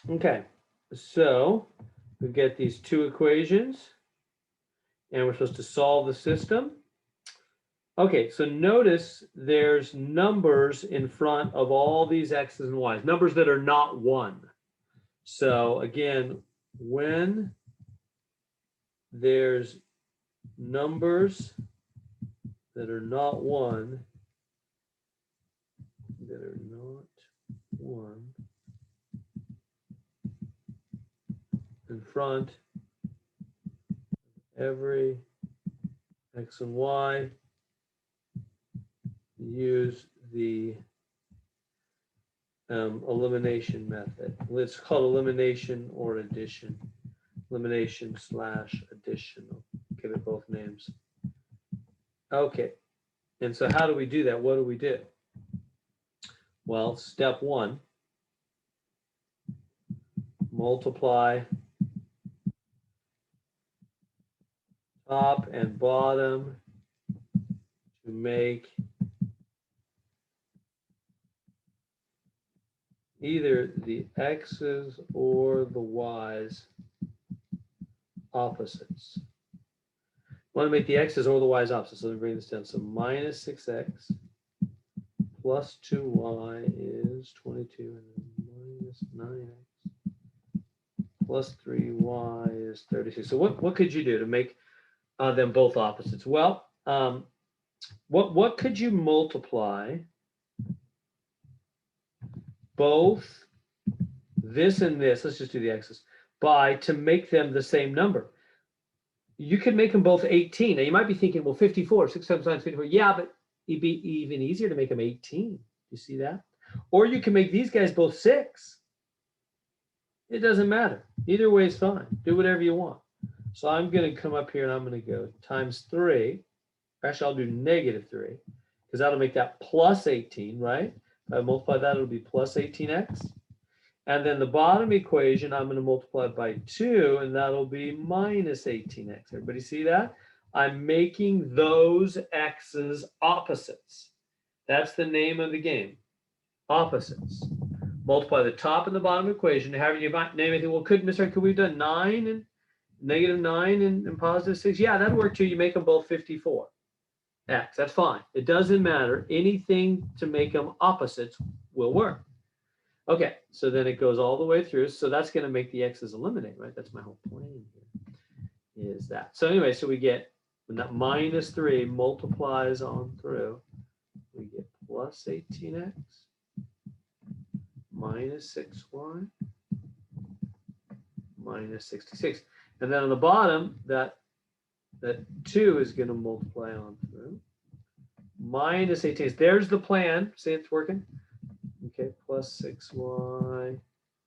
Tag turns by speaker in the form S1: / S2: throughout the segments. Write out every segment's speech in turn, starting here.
S1: Okay, so we get these two equations, and we're supposed to solve the system. Okay, so notice there's numbers in front of all these x's and y's, numbers that are not 1. So again, when there's numbers that are not 1, in front of every x and y, use the elimination method. It's called elimination or addition. Elimination / addition. I'll give it both names. Okay, and so how do we do that? What do we do? Well, step 1, multiply top and bottom to make either the x's or the y's opposites. I want to make the x's or the y's opposites. So let me bring this down. So minus 6x plus 2y is 22, and then minus 9x plus 3y is 36. So what could you do to make them both opposites? Well, what could you multiply both this and this, let's just do the x's, by to make them the same number? You could make them both 18. Now you might be thinking, well, 54, 6 times 9 is 54. Yeah, but it'd be even easier to make them 18. You see that? Or you can make these guys both 6. It doesn't matter. Either way is fine. Do whatever you want. So I'm going to come up here and I'm going to go times 3. Actually, I'll do negative 3 because that'll make that plus 18, right? If I multiply that, it'll be plus 18x. And then the bottom equation, I'm going to multiply by 2, and that'll be minus 18x. Everybody see that? I'm making those x's opposites. That's the name of the game. Opposites. Multiply the top and the bottom equation. However you might name anything. Well, could we have done 9 and negative 9 and positive 6? Yeah, that'd work too. You make them both 54. X, that's fine. It doesn't matter. Anything to make them opposites will work. Okay, so then it goes all the way through. So that's going to make the x's eliminate, right? That's my whole plan here, is that. So anyway, so we get, when that minus 3 multiplies on through, we get plus 18x minus 6y minus 66. And then on the bottom, that 2 is going to multiply on through. Minus 18. There's the plan. See, it's working. Okay, plus 6y. And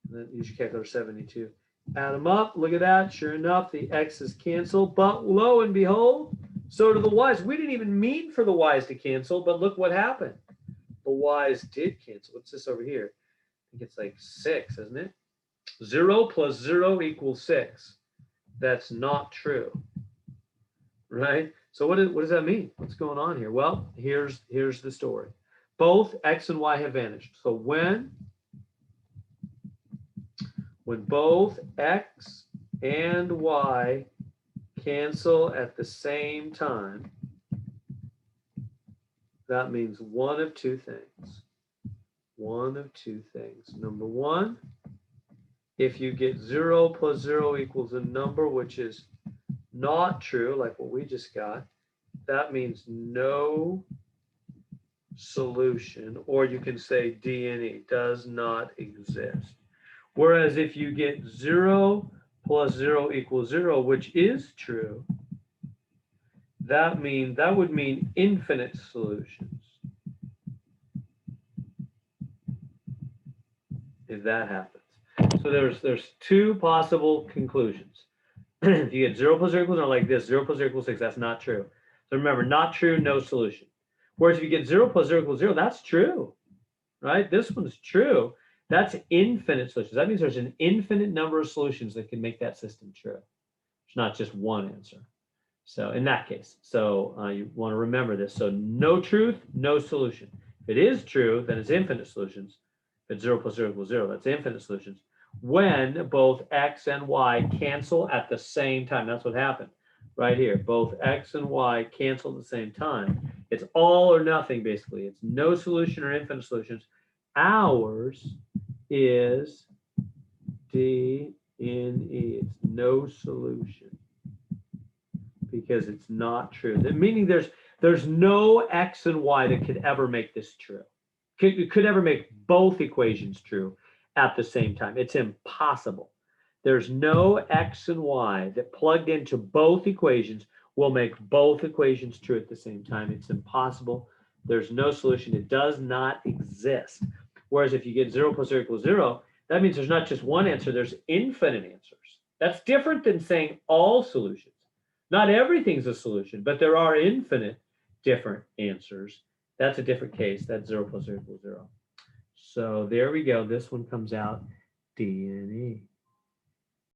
S1: then use your calculator, 72. Add them up. Look at that. Sure enough, the x's cancel. But lo and behold, so do the y's. We didn't even mean for the y's to cancel, but look what happened. The y's did cancel. What's this over here? I think it's like 6, isn't it? 0 plus 0 equals 6. That's not true, right? So what does that mean? What's going on here? Well, here's the story. Both x and y have vanished. So when both x and y cancel at the same time, that means one of two things. One of two things. Number one, if you get 0 plus 0 equals a number which is not true, like what we just got, that means no solution, or you can say D&E, does not exist. Whereas if you get 0 plus 0 equals 0, which is true, that would mean infinite solutions. If that happens. So there's two possible conclusions. If you get 0 plus 0 equals 0 like this, 0 plus 0 equals 6, that's not true. So remember, not true, no solution. Whereas if you get 0 plus 0 equals 0, that's true, right? This one's true. That's infinite solutions. That means there's an infinite number of solutions that can make that system true. It's not just one answer. So in that case, you want to remember this. So no truth, no solution. If it is true, then it's infinite solutions. If it's 0 plus 0 equals 0, that's infinite solutions. when both x and y cancel at the same time. That's what happened right here. Both x and y cancel at the same time. It's all or nothing, basically. It's no solution or infinite solutions. Ours is D in E. It's no solution because it's not true. Meaning there's no x and y that could ever make this true. Could ever make both equations true at the same time. It's impossible. There's no x and y that plugged into both equations will make both equations true at the same time. It's impossible. There's no solution. It does not exist. Whereas if you get 0 plus 0 equals 0, that means there's not just one answer, there's infinite answers. That's different than saying all solutions. Not everything's a solution, but there are infinite different answers. That's a different case. That's 0 plus 0 equals 0. So there we go. This one comes out D and E.